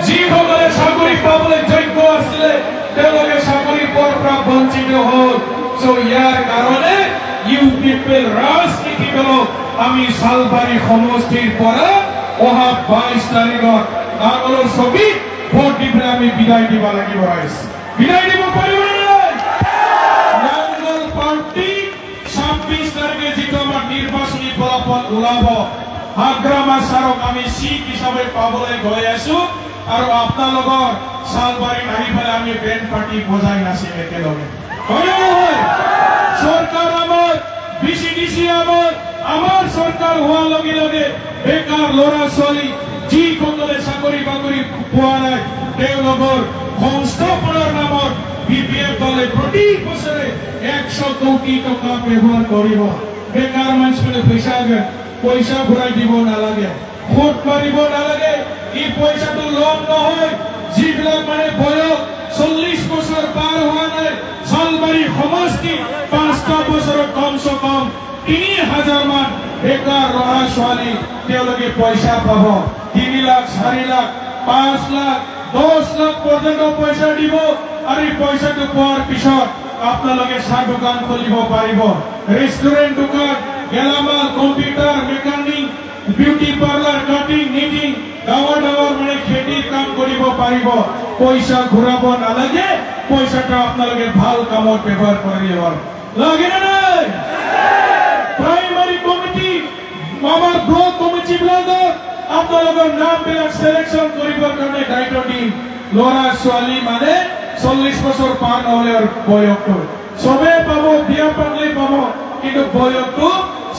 যিসকলে চাকৰি পাবলৈ যোগ্য আছিলে তেওঁলোকে চাকৰি পোৱাৰ পৰা বঞ্চিত হ'ল। সো ইয়াৰ কাৰণে ইউ পিপল ৰাজনীতি দলক আমি চালবাৰী সমষ্টিৰ পৰা অহা 22 তাৰিখত নাঙলৰ ছবিত ভোট দি পেলাই আমি বিদায় দিব লাগিব। বিদায় দিব পাৰিব নাই? নাঙল পাৰ্টি 26 তাৰিখে যিটো আমাৰ নিৰ্বাচনী ফলাফল ওলাব, হাগ্ৰামা ছাৰক আমি চিট হিচাপে পাবলৈ গৈ আছো আৰু আপোনালোকৰ চালবাৰীত আহি পেলাই আমি বেণ্ড পাৰ্টি বজাই নাচিম একেলগে। সৰকাৰ আমাৰ বিসিডিসি আমাৰ সৰকাৰ হওয়াৰ লগে লগে বেকাৰ লড়া ছোৱালী যিসকলে চাকৰি বাকৰি পোৱা নাই তেওঁলোকৰ সংস্থাপনৰ নামত বিপিএফ দলে প্ৰতি বছৰে 100 কোটি টকা ব্যৱহাৰ কৰিব। বেকাৰ মানুহসকলে পইচা ঘূৰাই দিব নালাগে, সুদ মাৰিব নালাগে। এই পইচাটো লোন নহয়। যিবিলাক মানে বয়স 40 বছৰ পাৰ হোৱা নাই, চালবাৰী সমষ্টি 5টা বছৰত কমসে কম 3000 মান বেকাৰ ল'ৰা ছোৱালী তেওঁলোকে পইচা পাব। 3 লাখ 4 লাখ 5 লাখ 10 লাখ পৰ্যন্ত পইচা দিব। আৰু এই পইচাটো পোৱাৰ পিছত আপোনালোকে চাহ দোকান খুলিব পাৰিব, ৰেষ্টুৰেণ্ট দোকান, গেলামাল, computer, mechanic, beauty parlour, cutting, knitting, ডাঙৰ মানে খেতিৰ কাম কৰিব পাৰিব। পইচা ঘূৰাব নালাগে, পইচাটা আপোনালোকে ভাল কামত ব্যৱহাৰ কৰিব লাগে নে নাই? প্ৰাইমাৰী কমিটি আমাৰ ব্লক কমিটিবিলাকক আপোনালোকৰ নামবিলাক সিলেকশ্যন কৰিবৰ কাৰণে দায়িত্ব দিম। ল'ৰা ছোৱালী মানে 40 বছৰ পাৰ নহ'লে বয়সটো চবে পাব, বিয়া পাতিলে পাব, কিন্তু বয়সটো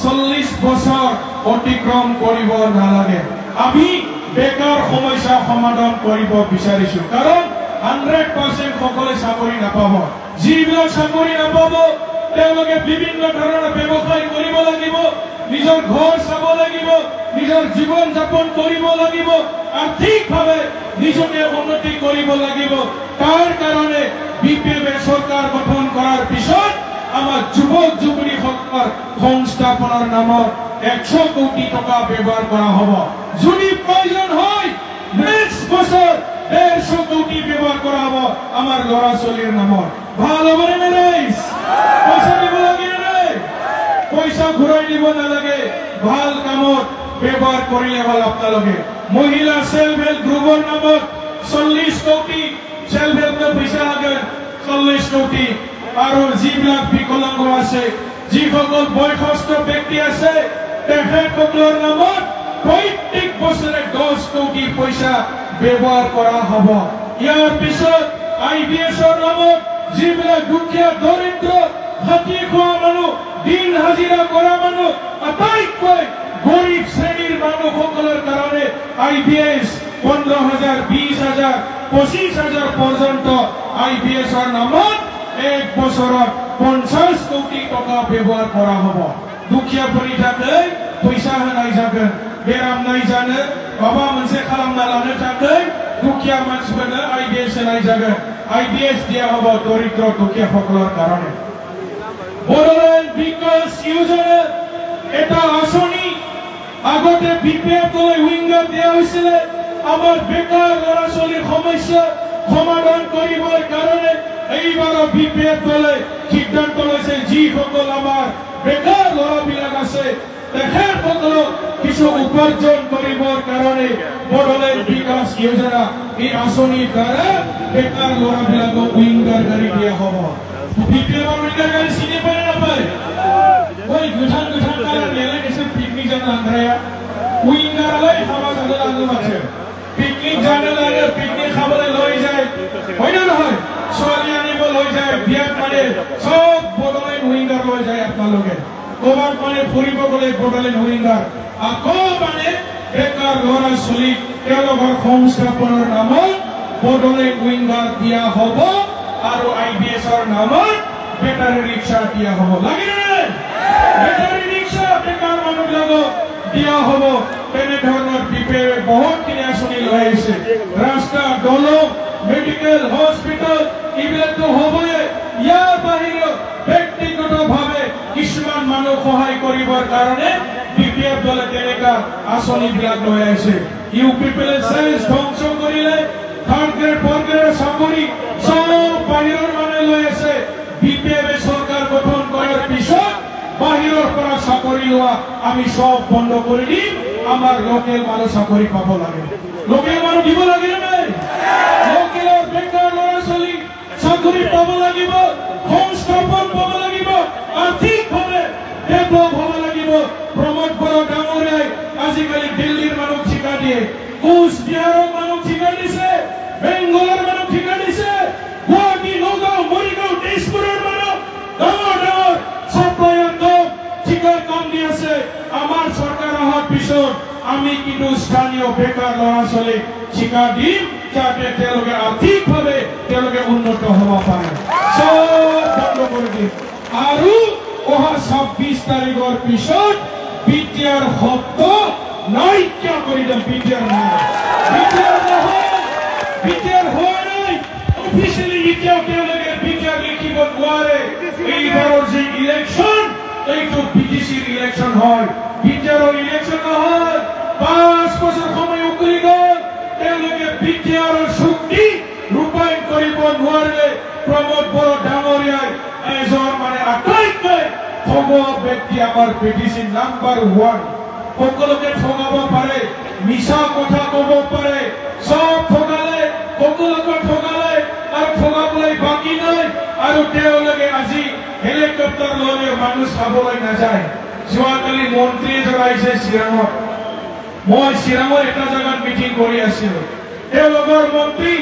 40 বছৰ অতিক্ৰম কৰিব নালাগে। আমি বেকাৰ সমস্যা সমাধান কৰিব বিচাৰিছো, কাৰণ 100% সকলে চাকৰি নাপাব। যিবিলাক চাকৰি নাপাব তেওঁলোকে বিভিন্ন ধৰণৰ ব্যৱসায় কৰিব লাগিব, নিজৰ ঘৰ চাব লাগিব, নিজৰ জীৱন যাপন কৰিব লাগিব, আৰ্থিকভাৱে নিজকে উন্নতি কৰিব লাগিব। তাৰ কাৰণে বিপিএফে চৰকাৰ গঠন কৰাৰ পিছত আমাৰ যুৱক যুৱতীসকলৰ সংস্থাপনৰ নামত 100 কোটি টকা ব্যৱহাৰ কৰা হ'ব। যদি প্ৰয়োজন হয় নেক্সট বছৰ 150 কোটি ব্যৱহাৰ কৰা হ'ব আমাৰ ল'ৰা ছোৱালীৰ নামত। ভাল হ'বনে নাই? পইচা দিব লাগে নে? পইচা ঘূৰাই দিব নালাগে, ভাল কামত ব্যৱহাৰ কৰিলে ভাল। আপোনালোকে মহিলা সেল্ফ হেল্প গ্ৰুপৰ নামত 40 কোটি সেল্ফ হেল্প পইচা লাগে, 40 কোটি। আৰু যিবিলাক বিকলাংগ আছে, যিসকল বয়সস্থ ব্যক্তি আছে, তেখেতসকলৰ নামত প্ৰত্যেক বছৰে 10 কোটি পইচা ব্যৱহাৰ কৰা হ'ব। ইয়াৰ পিছত IBSৰ নামত যিবিলাক দুখীয়া দৰিদ্ৰ হাতী খোৱা মানুহ, দিন হাজিৰা কৰা মানুহ, আটাইতকৈ গৰীব শ্ৰেণীৰ মানুহসকলৰ কাৰণে IBS 15,000, 20,000, 25,000 পৰ্যন্ত IBSৰ নামত 1 বছৰত 50 কোটি টকা ব্যৱহাৰ কৰা হ'ব। দুখীয়া পৰিয়ালে পইচা নাই जागोन, बेराम নাই जानो, माबा मोनसे खालामना लानो थाखाय दुखिया मानसिफोरनो IBS होनाय जागोन। IBS দিয়া হ'ব দৰিদ্ৰ দুখীয়াসকলৰ কাৰণে। বড়োলেণ্ড বিকাশ যোজনা এটা আঁচনি আগতে বিপিএফ দলে উইংগাৰ দিয়া হৈছিল আমাৰ বেকাৰ ল'ৰা ছোৱালীৰ সমস্যা সমাধান কৰিবৰ কাৰণে। এইবাৰ বিপিএফ দলে সিদ্ধান্ত লৈছে যিসকল আমাৰ বেকাৰ ল'ৰাবিলাক আছে তেখেতসকলক কিছু উপাৰ্জন কৰিবৰ কাৰণে বড়োলেণ্ড বিকাশ যোজনা এই আঁচনিৰ দ্বাৰা বেকাৰ ল'ৰাবিলাকক উইংগাৰ গাড়ী দিয়া হ'ব। বিপিএফৰ উইংগাৰ গাড়ী চিনি পায় নাপায়? ওই গোঠান কালার নেলে এসে পিকনিক যান আন্ধ্রায়া উইঙ্গারলৈ খাবা যাবে লাগু আছে। পিকনিক জানে লাগে, পিকনিক খাবলৈ লৈ যায়, হয় না নহয়? ছোৱালী আনিব লৈ যায়, বিয়াত মানে সব বড়োলেণ্ড উইঙ্গাৰ লৈ যায়। আপোনালোকে ক'ৰবাত মানে ফুৰিব গ'লে বড়োলেণ্ড উইঙ্গাৰ, আকৌ মানে বেকাৰ ল'ৰা ছোৱালীক তেওঁলোকৰ সংস্থাপনৰ নামত বড়োলেণ্ড উইঙ্গাৰ দিয়া হ'ব আৰু IBSৰ নামত বেটাৰী ৰিক্সা দিয়া হ'ব। লাগে নে? বেটাৰী ৰিক্সা বেকাৰ মানুহবিলাকক দিয়া হ'ব। তেনেধৰণৰ বিপিএফে বহুতখিনি আঁচনি লৈ আহিছে। ৰাস্তা, দলং, মেডিকেল, হস্পিটেল এইবিলাকতো হ'বই। ইয়াৰ বাহিৰেও ব্যক্তিগতভাৱে কিছুমান মানুহ সহায় কৰিবৰ কাৰণে বিপিএফ দলে তেনেকুৱা আঁচনিবিলাক লৈ আহিছে। ইউ পিপলে চেঞ্জ ধ্বংস কৰিলে আমি সব বন্ধ কৰে দিম আমাৰ লোকেল মানুষ চাকৰি পাব লাগে লোকেল মানুষ দিব লাগে না লোকেলৰ বেকাৰ ল'ৰা ছোৱালী চাকৰি পাব লাগিব সংস্থাপন পাব লাগিব আৰ্থিকভাৱে ডেভেলপ হ'ব লাগিব প্ৰমোদ বড়ো ডাঙৰীয়াই আজিকালি দিল্লীৰ মানুহ ঠিকা দিয়ে কোচবিহাৰৰ মানুহ ঠিকা দিছে বেংগলৰ মানুহ ঠিকা দিছে গুৱাহাটী নগাঁও মৰিগাঁও তেজপুৰৰ মানুহ ডাঙৰ ডাঙৰ চাপ্লায়াৰ ঠিকাৰ কাম দি আছে আমাৰ চৰকাৰ অহাৰ পিছত আমি কিন্তু স্থানীয় বেকাৰ ল'ৰা ছোৱালীক ঠিকা দিম যাতে তেওঁলোকে আৰ্থিকভাৱে তেওঁলোকে উন্নত হ'ব পাৰে চব বন্ধ কৰি দিম আৰু অহা 26 তাৰিখৰ পিছত বিটিআৰ শব্দ নাইকিয়া কৰি দিম বিটিআৰ হোৱা নাই অফিচিয়েলি এতিয়াও তেওঁলোকে বিটিআৰ লিখিব নোৱাৰে এইবাৰৰ যে ইলেকশ্যন এইটো বিটিচিৰ ইলেকশ্যন হয় বিটিআৰৰ ইলেকশ্যন নহয় 5 বছৰ সময় উকলি গ'ল তেওঁলোকে বিটিআৰৰ শক্তি ৰূপায়ণ কৰিব নোৱাৰিলে প্ৰমোদ বড়ো ডাঙৰীয়াই এজন মানে আটাইতকৈ ঠগোৱা ব্যক্তি আমাৰ বিটিচিৰ নাম্বাৰ 1 সকলোকে ঠগাব পাৰে মিছা কথা ক'ব পাৰে সব ঠগালে সকলোকে ঠগালে আৰু ঠগাবলৈ বাকী নাই আৰু তেওঁলোকে আজি হেলিকপ্টাৰ লৈ মানুহ চাবলৈ নাযায় যোৱাকালি মন্ত্ৰী জনাইছে চিৰাঙত মই চিৰাঙৰ এটা জায়গাত মিটিং কৰি আছিলো তেওঁলোকৰ মন্ত্ৰী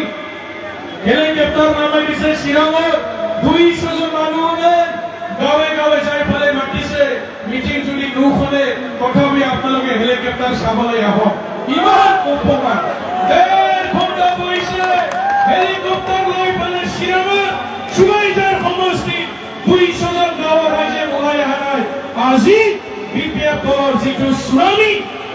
হেলিকপ্টাৰ নামাই দিছে চিৰাঙত 200 জন মানুহে গাঁৱে গাঁৱে যাই পেলাই মাতিছে মিটিং যদি নুশুনে তথাপি আপোনালোকে হেলিকপ্টাৰ চাবলৈ আহক ইমান উপকাৰ দেৰ ঘণ্টা বহিছে হেলিকপ্টাৰ লৈ পেলাই চিৰাঙত চুবাইজাৰ সমষ্টি 200 জন গাঁৱৰ ৰাইজে ওলাই অহা নাই আজি বিপিএফ দলৰ যিটো চুনামি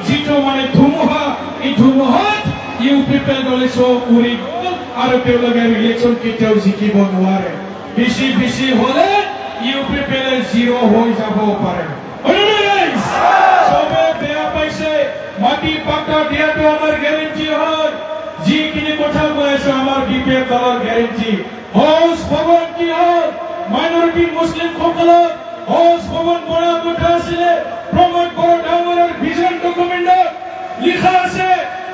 যিটো মানে ধুমুহা এই ধুমুহাত ইউপিএফ দলে চব উৰি গ'ল আৰু তেওঁলোকে ইলেকশ্যন কেতিয়াও জিকিব নোৱাৰে বেছি হ'লে ইউপিএফ জিৰ' হৈ যাব পাৰে চবে বেয়া পাইছে মাটি পাট্টা দিয়াটো আমাৰ গেৰেণ্টি হয় যিখিনি কথা কৈ আছো আমাৰ বিপিএফ দলৰ গেৰেণ্টি হাউচ ভৱন কি হ'ল মাইনৰিটি মুছলিম সকলক হাউচ ভৱন বনোৱা কথা আছিলে প্ৰমোদ বড়ো ডাঙৰীয়াৰ ভিজন ডকুমেণ্টত লিখা আছে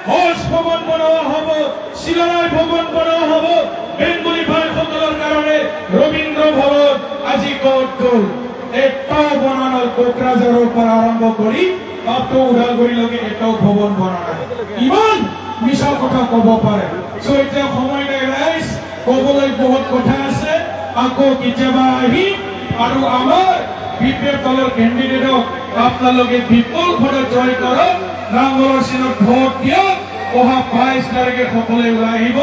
হাউচ ভৱন বনোৱা হ'ব শিলাৰাই ভৱন বনোৱা হ'ব বেংগলী ভাইসকলৰ কাৰণে ৰবীন্দ্ৰ ভৱন আজি ক'ত গ'ল এটাও বনানো কোকৰাঝাৰৰ পৰা আৰম্ভ কৰি আপটো ওদালগুৰিলৈকে এটাও ভৱন বনা নাই ইমান মিছা কথা ক'ব পাৰে চ' এতিয়া সময় নাই ৰাইজ ক'বলৈ বহুত কথা আছে আকৌ কেতিয়াবা আহিম আৰু আমাৰ বিপিএফ দলৰ কেণ্ডিডেটক আপোনালোকে বিপুল ভোটত জয় কৰক নাঙলৰ চিনত ভোট দিয়ক অহা 22 তাৰিখে সকলোৱে ওলাই আহিব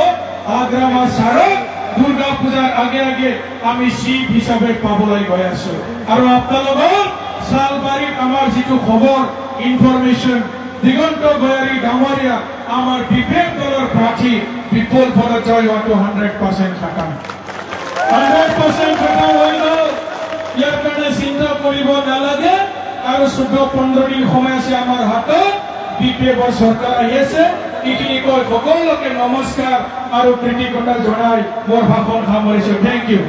আগ্ৰামা ছাৰক দুৰ্গা পূজাৰ আগে আগে আমি চিফ হিচাপে পাবলৈ গৈ আছো আৰু আপোনালোকৰ চালবাৰীত আমাৰ যিটো খবৰ ইনফৰমেশ্যন দিগন্ত গয়াৰী ডাঙৰীয়া আমাৰ বিপিএফ দলৰ প্ৰাৰ্থী বিপুল ভোটত জয় হোৱাটো 100% খাটাম 100% খাটাম হৈ গ'ল ইয়াৰ কাৰণে চিন্তা কৰিব নালাগে আৰু 14-15 দিন সময় আছে আমাৰ হাতত বিপিএফৰ চৰকাৰ আহি আছে এইখিনি কৈ সকলোকে নমস্কাৰ আৰু কৃতজ্ঞতা জনাই মোৰ ভাষণ সামৰিছো থেংক ইউ